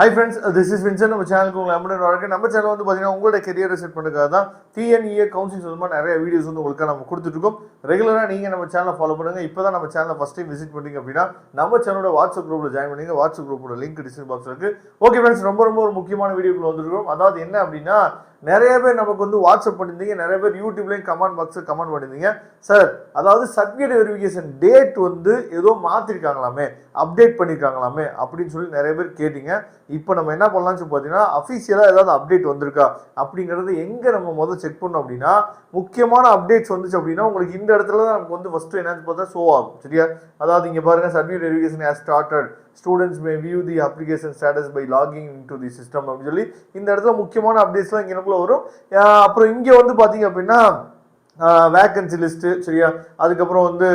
Hi friends, this is Vincent. நம்ம சேனலுக்கு உங்களை அன்புடன் வரவேற்கிறேன். நம்ம சேனல் வந்து பார்த்தீங்கன்னா உங்களோட கெரியரை செட் பண்ணுறதுக்காக தான் டிஎன்இஏ கவுன்சிலிங் சம்பந்தமாக நிறைய வீடியோஸ் வந்து உங்களுக்கு நம்ம கொடுத்துட்ருக்கோம். ரெகுலராக நீங்கள் நம்ம சேனலை ஃபாலோ பண்ணுங்கள். இப்போ தான் நம்ம சேனலை ஃபஸ்ட் டைம் விசிட் பண்ணுறீங்க அப்படின்னா நம்ம சேனலோட வாட்ஸ்அப் குரூப்பில் ஜாயின் பண்ணிங்க. வாட்ஸ்அப் குரூப்போட லிங்க் டிஸ்கிரிப்ஷன் பாக்ஸ் இருக்குது. ஓகே ஃப்ரெண்ட்ஸ், ரொம்ப ஒரு முக்கியமான வீடியோக்குள்ள வந்துருக்கோம். அதாவது என்ன அப்படின்னா, நிறைய பேர் நமக்கு வந்து வாட்ஸ்அப் பண்ணியிருந்தீங்க, நிறைய பேர் யூடியூப்லேயும் கமெண்ட் பாக்ஸில் கமெண்ட் பண்ணியிருந்தீங்க. சார், அதாவது சர்டிஃபிகேட் வெரிஃபிகேஷன் டேட் வந்து ஏதோ மாற்றிருக்காங்களாமே, அப்டேட் பண்ணியிருக்காங்களாமே அப்படின்னு சொல்லி நிறைய பேர் கேட்டீங்க. இப்போ நம்ம என்ன பண்ணலாம்னு சொல்லி பார்த்தீங்கன்னா, அஃபீஷியலாக ஏதாவது அப்டேட் வந்திருக்கா அப்படிங்கிறது எங்கே நம்ம முதல்ல செக் பண்ணோம் அப்படின்னா, முக்கியமான அப்டேட்ஸ் வந்துச்சு அப்படின்னா உங்களுக்கு இந்த இடத்துல தான் நமக்கு வந்து ஃபஸ்ட்டு என்னன்னு பார்த்தா ஷோ ஆகும். சரியா? அதாவது இங்கே பாருங்கள், certificate verification has started, students may view the application status by logging into the system அப்படின்னு சொல்லி இந்த இடத்துல முக்கியமான அப்டேட்ஸ்லாம் இங்கே நமக்குள்ள வரும். அப்புறம் இங்கே வந்து பார்த்தீங்க அப்படின்னா வேக்கன்சி லிஸ்ட்டு, சரியா? அதுக்கப்புறம் வந்து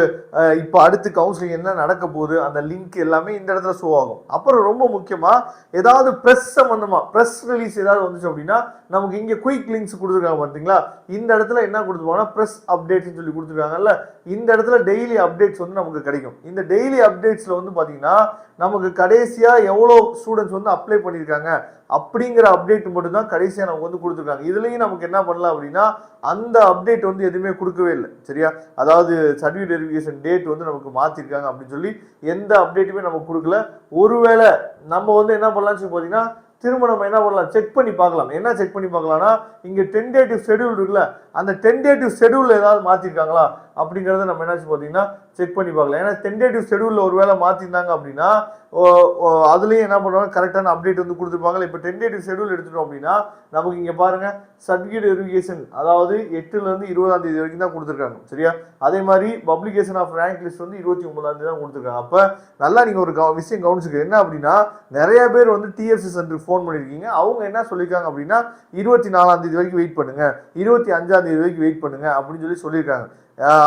இப்போ அடுத்து கவுன்சிலிங் என்ன நடக்க போகுது அந்த லிங்க் எல்லாமே இந்த இடத்துல ஷோ ஆகும். அப்புறம் ரொம்ப முக்கியமாக ஏதாவது ப்ரெஸ் சம்மந்தமாக ப்ரெஸ் ரிலீஸ் ஏதாவது வந்துச்சு அப்படின்னா நமக்கு இங்கே குயிக் லிங்க்ஸ் கொடுத்துருக்காங்க பார்த்தீங்களா? இந்த இடத்துல என்ன கொடுத்துருப்பாங்கன்னா ப்ரெஸ் அப்டேட்ஸ்னு சொல்லி கொடுத்துருக்காங்கல்ல, இந்த இடத்துல டெய்லி அப்டேட்ஸ் வந்து நமக்கு கிடைக்கும். இந்த டெய்லி அப்டேட்ஸில் வந்து பார்த்தீங்கன்னா நமக்கு கடைசியாக எவ்வளோ ஸ்டூடெண்ட்ஸ் வந்து அப்ளை பண்ணியிருக்காங்க அப்படிங்கிற அப்டேட் மட்டும் தான் கடைசியாக நமக்கு வந்து கொடுத்துருக்காங்க. இதுலேயும் நமக்கு என்ன பண்ணலாம் அப்படின்னா, அந்த அப்டேட் வந்து எதுவுமே கொடுக்கவே இல்லை. சரியா? அதாவது சர்டிஃபிகேட் வெரிஃபிகேஷன் டேட் வந்து நமக்கு மாற்றிருக்காங்க அப்படின்னு சொல்லி எந்த அப்டேட்டுமே நமக்கு கொடுக்கல. ஒருவேளை நம்ம வந்து என்ன பண்ணலாம்னு சொல்லி பார்த்தீங்கன்னா, திரும்ப நம்ம என்ன பண்ணலாம், செக் பண்ணி பார்க்கலாம். என்ன செக் பண்ணி பார்க்கலாம்னா, இங்கே டென்டேட்டிவ் ஷெடியூல் இருக்குல்ல, அந்த டென்டேட்டிவ் ஷெடியூல் ஏதாவது மாற்றிருக்காங்களா அப்படிங்கிறத நம்ம என்னாச்சு பார்த்தீங்கன்னா செக் பண்ணி பார்க்கலாம். ஏன்னா டென்டேட்டிவ் ஷெடியூலில் ஒரு வேளை மாற்றிருந்தாங்க அப்படின்னா அதுலேயும் என்ன பண்ணுவாங்க, கரெக்டான அப்டேட் வந்து கொடுத்துருப்பாங்க. இப்போ டென்டேட்டிவ் ஷெடியூல் எடுத்துட்டோம் அப்படின்னா நமக்கு இங்கே பாருங்கள், சர்டிஃபிகேட் வெரிஃபிகேஷன் அதாவது 8லேருந்து 20 வரைக்கும் தான் கொடுத்துருக்காங்க. சரியா? அதே மாதிரி பப்ளிகேஷன் ஆஃப் ரேங்க் லிஸ்ட் வந்து 29 தான் கொடுத்துருக்காங்க. அப்போ நல்லா நீங்கள் ஒரு விஷயம் கவனிச்சுக்க, என்ன அப்படின்னா, நிறைய பேர் வந்து டிஎஃப்சி சென்டருக்கு ஃபோன் பண்ணியிருக்கீங்க. அவங்க என்ன சொல்லியிருக்காங்க அப்படின்னா 24 வரைக்கும் வெயிட் பண்ணுங்க, 25 வரைக்கும் வெயிட் பண்ணுங்க அப்படின்னு சொல்லியிருக்காங்க.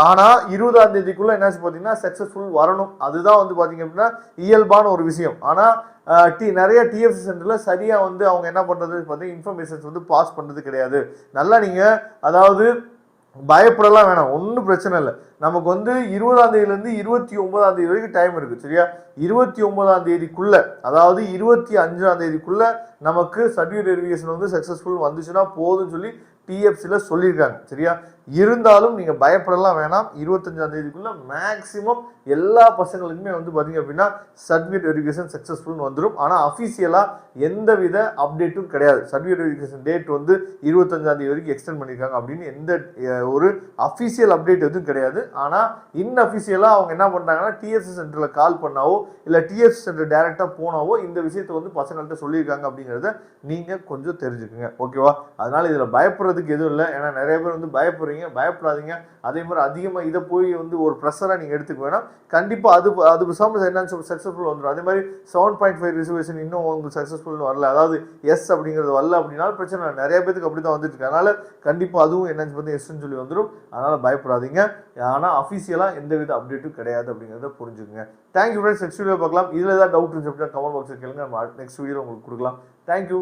ஆனால் 20 என்னாச்சு பார்த்தீங்கன்னா சக்ஸஸ்ஃபுல் வரணும். அதுதான் வந்து பார்த்தீங்க அப்படின்னா இயல்பான ஒரு விஷயம். ஆனால் நிறைய டிஎஃப்சி சென்டரில் சரியாக வந்து அவங்க என்ன பண்ணுறது பார்த்தீங்கன்னா இன்ஃபர்மேஷன்ஸ் வந்து பாஸ் பண்ணுறது கிடையாது. நல்லா நீங்கள் அதாவது பயப்படலாம் வேணாம், ஒன்றும் பிரச்சனை இல்லை. நமக்கு வந்து 20 29 வரைக்கும் டைம் இருக்குது. சரியா? 29 அதாவது 25 நமக்கு சர்டிஃபிகேட் வெரிஃபிகேஷன் வந்து சக்ஸஸ்ஃபுல் வந்துச்சுன்னா போதும்னு சொல்லி டிஎஃப்சியில் சொல்லியிருக்காங்க. சரியா? இருந்தாலும் நீங்கள் பயப்படலாம் வேணாம். 25 மேக்ஸிமம் எல்லா பசங்களுக்குமே வந்து பார்த்தீங்க அப்படின்னா சர்டிஃபிகேட் வெரிஃபிகேஷன் சக்ஸஸ்ஃபுல்னு வந்துடும். ஆனால் அஃபீஷியலாக எந்தவித அப்டேட்டும் கிடையாது. சர்டிஃபிகேட் வெரிஃபிகேஷன் டேட் வந்து 25 வரைக்கும் எக்ஸ்டெண்ட் பண்ணியிருக்காங்க அப்படின்னு எந்த ஒரு அஃபீஷியல் அப்டேட் எதுவும் கிடையாது. ஆனால் இன்அஃபீஷியலாக அவங்க என்ன பண்ணுறாங்கன்னா டிஎஃப்சி சென்டரில் கால் பண்ணாவோ இல்லை டிஎஃப்சி சென்டர் டைரெக்டாக போனாவோ இந்த விஷயத்தை வந்து பசங்கள்கிட்ட சொல்லியிருக்காங்க அப்படிங்கிறத நீங்கள் கொஞ்சம் தெரிஞ்சுக்குங்க. ஓகேவா? அதனால் இதில் பயப்படுறதுக்கு எதுவும் இல்லை. ஏன்னா நிறைய பேர் வந்து பயப்படாதீங்க. அதே மாதிரி அதிகமாக இதை போய் வந்து ஒரு ப்ரெஷராக நீங்கள் எடுத்துக்க வேணாம். கண்டிப்பாக அது விசாம என்னன்னு சக்ஸஸ்ஃபுல் வந்துடும். அதே மாதிரி 7.5 ரிசர்வேஷன் இன்னும் உங்களுக்கு சக்ஸஸ்ஃபுல் வரல, அதாவது எஸ் அப்படிங்கிறது வரல அப்படின்னாலும் பிரச்சனை இல்லை. நிறைய பேருக்கு அப்படி தான் வந்துட்டு இருக்கு. அதனால் கண்டிப்பாக அதுவும் என்னன்னு பார்த்து எஸ்ன்னு சொல்லி வந்துடும். அதனால் பயப்படாதீங்க. ஆனால் அஃபீஷியலாக எந்தவித அப்டேட்டும் கிடையாது அப்படிங்கிறத புரிஞ்சுக்குங்க. Thank you friends. நெக்ஸ்ட் வீடியோ பார்க்கலாம். இதில் ஏதாவது டவுட் இருந்துச்சு அப்படின்னா கமெண்ட் பாக்ஸில் கேளுங்க. நம்ம நெக்ஸ்ட் வீடியோ உங்களுக்கு கொடுக்கலாம். தேங்க்யூ.